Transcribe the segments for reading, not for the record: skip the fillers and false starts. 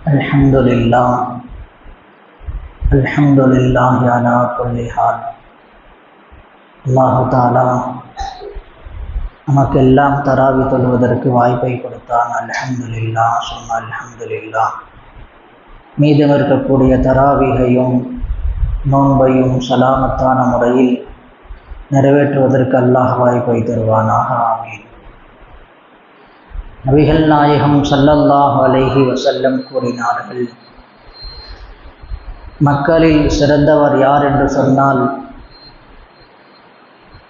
அல்ஹம்துலில்லாஹ் அலா குல்லி ஹால். அல்லாஹு தாலா நமக்கெல்லாம் தராவி தொழுவதற்கு வாய்ப்பை கொடுத்தான். அல்ஹம்துலில்லாஹ் சும்மா அல்ஹம்துலில்லாஹ். மீதம் இருக்கக்கூடிய தராவிகையும் நோன்பையும் சலாமத்தான முறையில் நிறைவேற்றுவதற்கு அல்லாஹ் வாய்ப்பை தருவானாக. ஆமீன். நபிகள் நாயகம் ஸல்லல்லாஹு அலைஹி வஸல்லம் கூறினார்கள், மக்களில் சிறந்தவர் யார் என்று சொன்னால்,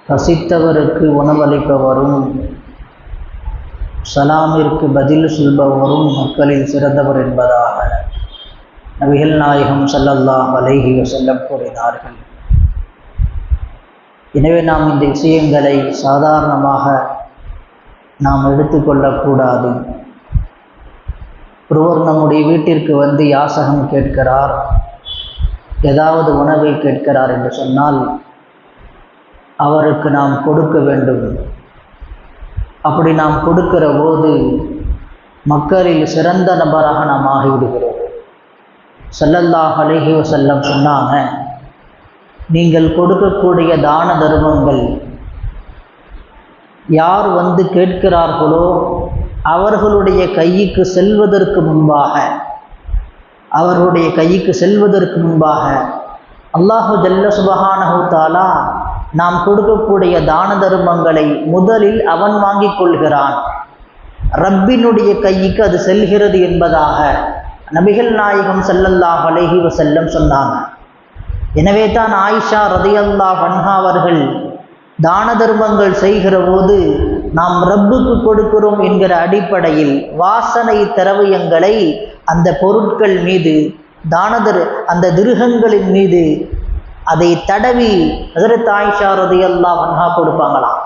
பசித்தவருக்கு உணவளிப்பவரும் சலாமிற்கு பதில் சொல்பவரும் மக்களில் சிறந்தவர் என்பதாக நபிகள் நாயகம் ஸல்லல்லாஹு அலைஹி வஸல்லம் கூறினார்கள். எனவே நாம் இந்த விஷயங்களை சாதாரணமாக நாம் எடுத்துக்கொள்ளக்கூடாது. ஒருவர் நம்முடைய வீட்டிற்கு வந்து யாசகம் கேட்கிறார், ஏதாவது உணவை கேட்கிறார் என்று சொன்னால் அவருக்கு நாம் கொடுக்க வேண்டும். அப்படி நாம் கொடுக்கிற போது மக்களில் சிறந்த நபராக நாம் ஆகிவிடுகிறோம். ஸல்லல்லாஹு அலைஹி வஸல்லம் சொன்னாங்க, நீங்கள் கொடுக்கக்கூடிய தான தர்மங்கள் யார் வந்து கேட்கிறார்களோ அவர்களுடைய கைக்கு செல்வதற்கு முன்பாக அல்லாஹு ஜல்ல சுபஹானஹு தஆலா நாம் கொடுக்கக்கூடிய தான தர்மங்களை முதலில் அவன் வாங்கிக் கொள்கிறான். ரப்பினுடைய கைக்கு அது செல்கிறது என்பதாக நபிகள் நாயகம் ஸல்லல்லாஹு அலைஹி வஸல்லம் சொன்னாங்க. எனவே தான் ஆயிஷா ரலியல்லாஹு அன்ஹா அவர்கள் தான தர்மங்கள் செய்கிற போது நாம் ரப்புக்கு கொடுக்கிறோம் என்கிற அடிப்படையில் வாசனை திரவியங்களை அந்த பொருட்கள் மீது அந்த திருகங்களின் மீது அதை தடவி ஹஜ்ரத் ஆயிஷா ரலியல்லாஹு அன்ஹா கொடுப்பாங்களாம்.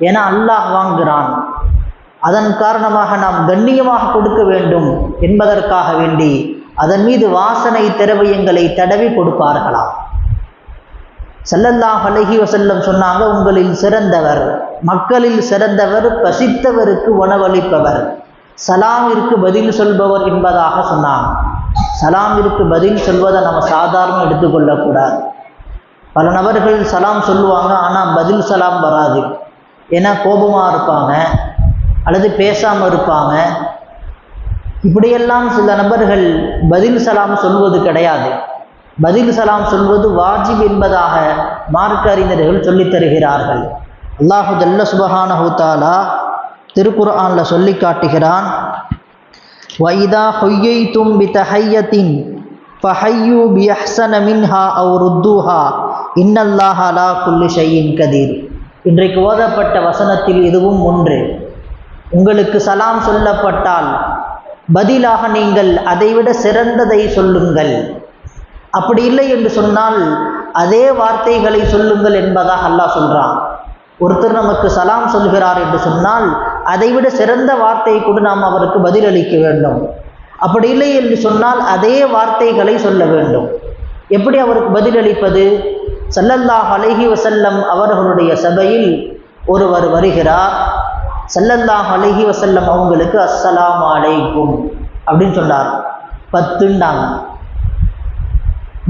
ஏன்னா அல்லாஹ் வாங்குகிறான், அதன் காரணமாக நாம் கண்ணியமாக கொடுக்க வேண்டும் என்பதற்காக வேண்டி அதன் மீது வாசனை திரவியங்களை தடவி கொடுப்பார்களாம். ஸல்லல்லாஹு அலைஹி வஸல்லம் சொன்னாங்க, உங்களில் சிறந்தவர், மக்களில் சிறந்தவர் பசித்தவருக்கு உணவளிப்பவர், சலாமிற்கு பதில் சொல்பவர் என்பதாக சொன்னாங்க. சலாமிற்கு பதில் சொல்வதை நம்ம சாதாரண எடுத்துக்கொள்ளக்கூடாது. பல நபர்கள் சலாம் சொல்லுவாங்க, ஆனால் பதில் சலாம் வராது. ஏன்னா கோபமாக இருப்பாங்க அல்லது பேசாமல் இருப்பாங்க. இப்படியெல்லாம் சில நபர்கள் பதில் சலாம் சொல்வது கிடையாது. பதில் சலாம் சொல்வது வாஜிப் என்பதாக மார்க்க அறிஞர்கள் சொல்லித் தருகிறார்கள். அல்லாஹு ஜல்ல சுபஹானஹு தஆலா திருக்குர்ஆன்ல சொல்லி காட்டுகிறான், வைதா ஹுய்யைதும் பிதஹய்யத்தின் ஃபஹய்யு பிஅஹ்ஸன மின்ஹா அவ் ருத்தூஹா இன்னல்லாஹ அலா குல்லி ஷைஇன் கதீர். இன்றைக்கு ஓதப்பட்ட வசனத்தில் இதுவும் ஒன்று. உங்களுக்கு சலாம் சொல்லப்பட்டால் பதிலாக நீங்கள் அதைவிட சிறந்ததை சொல்லுங்கள். அப்படி இல்லை என்று சொன்னால் அதே வார்த்தைகளை சொல்லுங்கள் என்பதாக அல்லாஹ் சொல்றான். ஒருத்தர் நமக்கு சலாம் சொல்கிறார் என்று சொன்னால் அதைவிட சிறந்த வார்த்தையை கூட நாம் அவருக்கு பதிலளிக்க வேண்டும். அப்படி இல்லை என்று சொன்னால் அதே வார்த்தைகளை சொல்ல வேண்டும். எப்படி அவருக்கு பதிலளிப்பது? ஸல்லல்லாஹு அலைஹி வஸல்லம் அவர்களுடைய சபையில் ஒருவர் வருகிறார். ஸல்லல்லாஹு அலைஹி வஸல்லம் அவங்களுக்கு அஸ்ஸலாமு அலைக்கும் அப்படின்னு சொன்னார். 10ண்டாங்க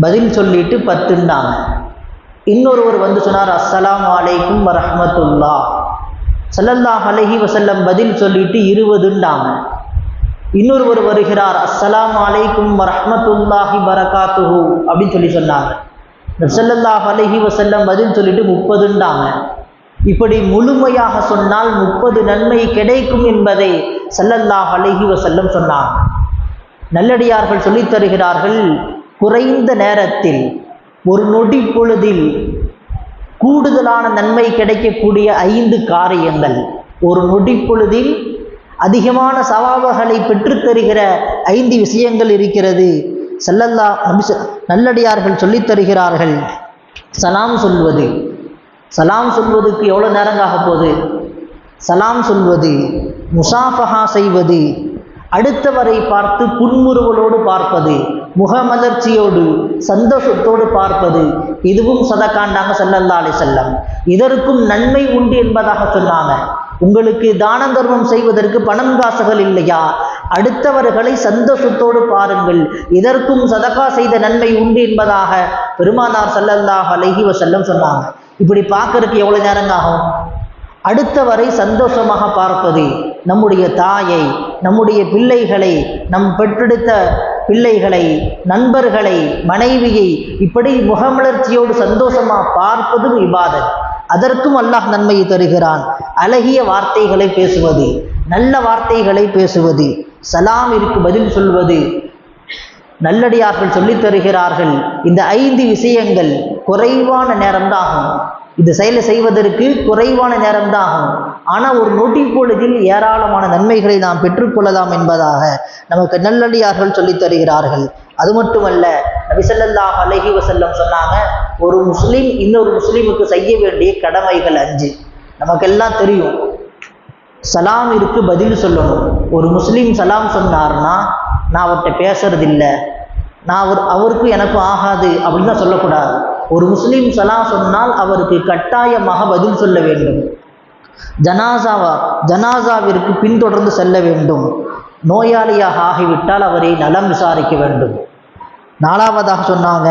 பதில் சொல்லிட்டு 10ண்டாங்க. இன்னொருவர் வந்து சொன்னார், அஸ்ஸலாமு அலைக்கும் வரஹ்மத்துல்லாஹ். ஸல்லல்லாஹு அலைஹி வஸல்லம் பதில் சொல்லிட்டு 20ண்டாங்க. இன்னொருவர் வருகிறார், அஸ்ஸலாமு அலைக்கும் வரஹ்மத்துல்லாஹி பரகாத்துஹு அப்படின்னு சொல்லி சொன்னாங்க. ஸல்லல்லாஹு அலைஹி வஸல்லம் பதில் சொல்லிட்டு 30ண்டாங்க. இப்படி முழுமையாக சொன்னால் 30 நன்மை கிடைக்கும் என்பதை ஸல்லல்லாஹு அலைஹி வஸல்லம் சொன்னாங்க. நல்லடியார்கள் சொல்லித் தருகிறார்கள், குறைந்த நேரத்தில் ஒரு நொடி பொழுதில் கூடுதலான நன்மை கிடைக்கக்கூடிய 5 காரியங்கள், ஒரு நொடி பொழுதில் அதிகமான சவாபுகளை பெற்றுத்தருகிற 5 விஷயங்கள் இருக்கிறது. நல்லடியார்கள் சொல்லித் தருகிறார்கள். சலாம் சொல்வதுக்கு எவ்வளோ நேரங்காக போகுது? சலாம் சொல்வது, முசாஃபஹா செய்வது, அடுத்தவரை பார்த்து புன்முறுவலோடு பார்ப்பது, முகமலர்ச்சியோடு சந்தோஷத்தோடு பார்ப்பது, இதுவும் சதக்காண்டாங்க ஸல்லல்லாஹு அலைஹி வஸல்லம். இதற்கும் நன்மை உண்டு என்பதாக சொன்னாங்க. உங்களுக்கு தான தர்மம் செய்வதற்கு பணம் காசுகள் இல்லையா? அடுத்தவர்களை சந்தோஷத்தோடு பாருங்கள், இதற்கும் சதகா செய்த நன்மை உண்டு என்பதாக பெருமானார் ஸல்லல்லாஹு அலைஹி வஸல்லம் சொன்னாங்க. இப்படி பார்க்கறதுக்கு எவ்வளோ நேரங்க ஆகும்? அடுத்தவரை சந்தோஷமாக பார்ப்பது, நம்முடைய தாயை, நம்முடைய பிள்ளைகளை, நம் பெற்றெடுத்த பிள்ளைகளை, நண்பர்களை, மனைவியை இப்படி முகமலர்ச்சியோடு சந்தோஷமாக பார்ப்பதும் இபாதத். அதற்கும் அல்லாஹ் நன்மையை தருகிறான். அழகிய வார்த்தைகளை பேசுவது, நல்ல வார்த்தைகளை பேசுவது, சலாமிற்கு பதில் சொல்வது, நல்லடியார்கள் சொல்லித் தருகிறார்கள். இந்த 5 விஷயங்கள் குறைவான நேரம்தான் ஆகும். இது செயலை செய்வதற்கு குறைவான நேரம்தான் ஆகும். ஆனால் ஒரு நொடி பொழுதில் ஏராளமான நன்மைகளை நாம் பெற்றுக்கொள்ளலாம் என்பதாக நமக்கு நல்லடியார்கள் சொல்லித் தருகிறார்கள். அது மட்டுமல்ல, நபி ஸல்லல்லாஹு அலைஹி வஸல்லம் சொன்னாங்க, ஒரு முஸ்லீம் இன்னொரு முஸ்லீமுக்கு செய்ய வேண்டிய கடமைகள் 5. நமக்கெல்லாம் தெரியும். சலாமிற்கு பதில் சொல்லணும். ஒரு முஸ்லீம் சலாம் சொன்னார்னா நான் அவர்கிட்ட பேசுறதில்லை, அவருக்கு எனக்கும் ஆகாது அப்படின்னு தான் சொல்லக்கூடாது. ஒரு முஸ்லீம் சலாம் சொன்னால் அவருக்கு கட்டாயமாக பதில் சொல்ல வேண்டும். ஜனாசாவிற்கு பின்தொடர்ந்து செல்ல வேண்டும். நோயாளியாக ஆகிவிட்டால் அவரை நலம் விசாரிக்க வேண்டும். 4வதாக சொன்னாங்க,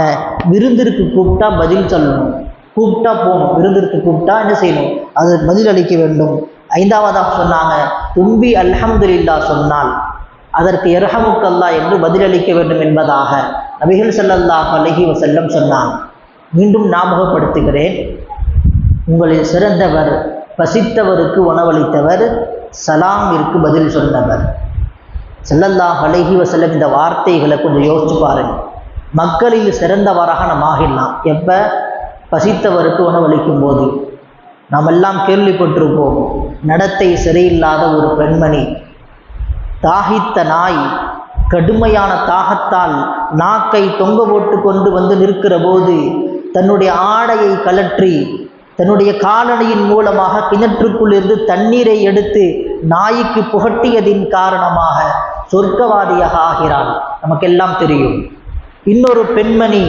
விருந்திற்கு கூப்பிட்டா பதில் சொல்லணும். கூப்பிட்டா போகணும், விருந்திற்கு கூப்பிட்டா என்ன செய்யணும்? அது பதில் அளிக்க வேண்டும். 5வதாக சொன்னாங்க, தும்பி அல்ஹம்துலில்லாஹ் சொன்னால் அதற்கு யர்ஹமுக்கல்லா என்று பதிலளிக்க வேண்டும் என்பதாக நபிகள் ஸல்லல்லாஹு அலைஹி வஸல்லம் சொன்னாங்க. மீண்டும் ஞாபகப்படுத்துகிறேன், உங்களில் சிறந்தவர் பசித்தவருக்கு உணவளித்தவர், சலாமிற்கு பதில் சொன்னவர். ஸல்லல்லாஹு அலைஹி வஸல்லம் இந்த வார்த்தைகளை கொஞ்சம் யோசிச்சு பாருங்கள். மக்களில் சிறந்தவராக நாம் ஆகிடலாம். எப்போ? பசித்தவருக்கு உணவளிக்கும் போது. நாம் எல்லாம் கேள்விப்பட்டிருப்போம், நடத்தை சரியில்லாத ஒரு பெண்மணி, தாகித்த நாய், கடுமையான தாகத்தால் நாக்கை தொங்க போட்டு கொண்டு வந்து நிற்கிற போது தன்னுடைய ஆடையை கலற்றி தன்னுடைய காலணியின் மூலமாக கிணற்றுக்குள் இருந்து தண்ணீரை எடுத்து நாய்க்கு புகட்டியதின் காரணமாக சொர்க்கவாதியாக ஆகிறான். நமக்கெல்லாம் தெரியும். இன்னொரு பெண்மணி,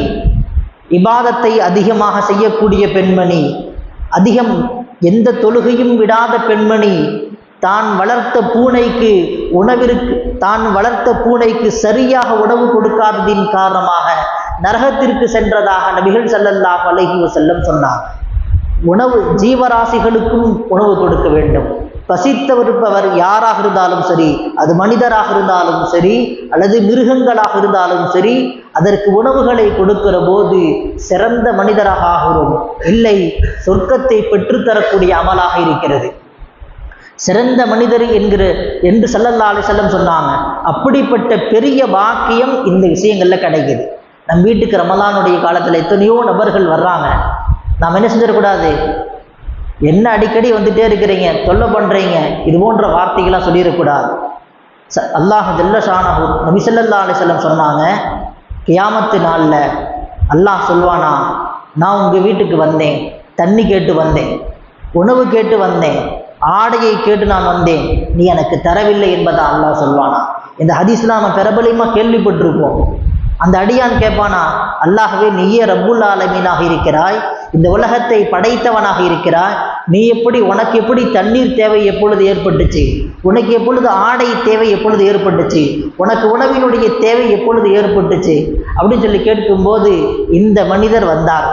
இபாதத்தை அதிகமாக செய்யக்கூடிய பெண்மணி, அதிகம் எந்த தொழுகையும் விடாத பெண்மணி, தான் வளர்த்த பூனைக்கு சரியாக உணவு கொடுக்காததின் காரணமாக நரகத்திற்கு சென்றதாக நபிகள் ஸல்லல்லாஹு அலைஹி வஸல்லம் சொன்னார். உணவு ஜீவராசிகளுக்கும் உணவு கொடுக்க வேண்டும். பசித்தவிருப்பவர் யாராக இருந்தாலும் சரி, அது மனிதராக இருந்தாலும் சரி அல்லது மிருகங்களாக இருந்தாலும் சரி, அதற்கு உணவுகளை கொடுக்கிற போது சிறந்த மனிதராக ஆகிறோம். இல்லை, சொர்க்கத்தை பெற்றுத்தரக்கூடிய அமலாக இருக்கிறது. சிறந்த மனிதர் என்று ஸல்லல்லாஹு அலைஹி வஸல்லம் சொன்னாங்க. அப்படிப்பட்ட பெரிய பாக்கியம் இந்த விஷயங்கள்ல கிடைக்குது. நம் வீட்டுக்கு ரமலானுடைய காலத்தில் எத்தனையோ நபர்கள் வர்றாங்க. நாம் என்ன செஞ்சிடக்கூடாது? என்ன அடிக்கடி வந்துட்டே இருக்கிறீங்க, தொல்லை பண்ணுறீங்க, இது போன்ற வார்த்தைகள்லாம் சொல்லிடக்கூடாது. அல்லாஹ் ஜல்ல ஷானஹு நபி ஸல்லல்லாஹு அலைஹி வஸல்லம் சொன்னாங்க, கியாமத்து நாளில் அல்லாஹ் சொல்வானா, நான் உங்கள் வீட்டுக்கு வந்தேன், தண்ணி கேட்டு வந்தேன், உணவு கேட்டு வந்தேன், ஆடையை கேட்டு நான் வந்தேன், நீ எனக்கு தரவில்லை என்பதா அல்லாஹ் சொல்வானா. இந்த ஹதீஸ்லாம் நம்ம பிரபலமாக கேள்விப்பட்டிருப்போம். அந்த அடியான் கேட்பானா, அல்லாஹ்வே நீயே ரப்புல் ஆலமீனாக இருக்கிறாய், இந்த உலகத்தை படைத்தவனாக இருக்கிறாய், உனக்கு எப்படி தண்ணீர் தேவை எப்பொழுது ஏற்பட்டுச்சு, உனக்கு எப்பொழுது ஆடை தேவை எப்பொழுது ஏற்பட்டுச்சு, உனக்கு உணவினுடைய தேவை எப்பொழுது ஏற்பட்டுச்சு அப்படின்னு சொல்லி கேட்கும்போது, இந்த மனிதர் வந்தார்,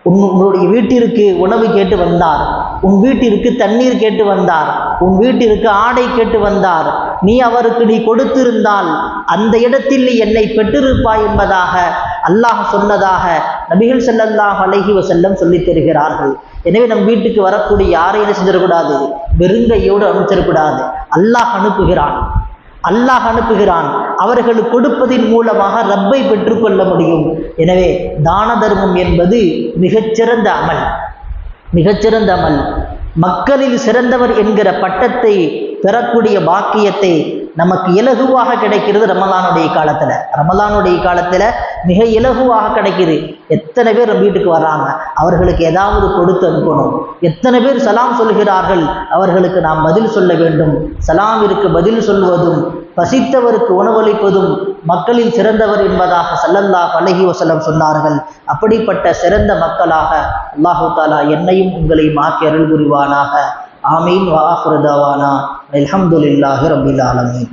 உன்னுடைய வீட்டிற்கு உணவு கேட்டு வந்தார், உன் வீட்டிற்கு தண்ணீர் கேட்டு வந்தார், உன் வீட்டிற்கு ஆடை கேட்டு வந்தார், நீ அவருக்கு கொடுத்திருந்தால் அந்த இடத்தில் என்னை பெற்றிருப்பாய் என்பதாக அல்லாஹ் சொன்னதாக நபிகள் ஸல்லல்லாஹு அலைஹி வஸல்லம் சொல்லித் தருகிறார்கள். எனவே நம் வீட்டுக்கு வரக்கூடிய யாரையும் என்ன செஞ்சிடக்கூடாது? வெறுங்கையோடு அனுப்பிச்சிடக்கூடாது. அல்லாஹ் அனுப்புகிறான். அவர்களுக்கு கொடுப்பதின் மூலமாக ரப்பை பெற்றுக்கொள்ள முடியும். எனவே தான தர்மம் என்பது மிகச்சிறந்த அமல். மக்களில் சிறந்தவர் என்கிற பட்டத்தை பெறக்கூடிய பாக்கியத்தை நமக்கு இலகுவாக கிடைக்கிறது ரமலானுடைய காலத்தில் மிக இலகுவாக கிடைக்குது. எத்தனை பேர் நம்ம வீட்டுக்கு வர்றாங்க, அவர்களுக்கு ஏதாவது கொடுத்து அனுப்பணும். எத்தனை பேர் சலாம் சொல்கிறார்கள், அவர்களுக்கு நாம் பதில் சொல்ல வேண்டும். சலாமிற்கு பதில் சொல்வதும் பசித்தவருக்கு உணவளிப்பதும் மக்களில் சிறந்தவர் என்பதாக ஸல்லல்லாஹு அலைஹி வஸல்லம் சொன்னார்கள். அப்படிப்பட்ட சிறந்த மக்களாக அல்லாஹு தஆலா என்னையும் உங்களையும் ஆக்கி அருள் புரிவானாக. ஆமீன். வ ஆகிரு தஅவானா அல்ஹம்துலில்லாஹி ரப்பில் ஆலமீன்.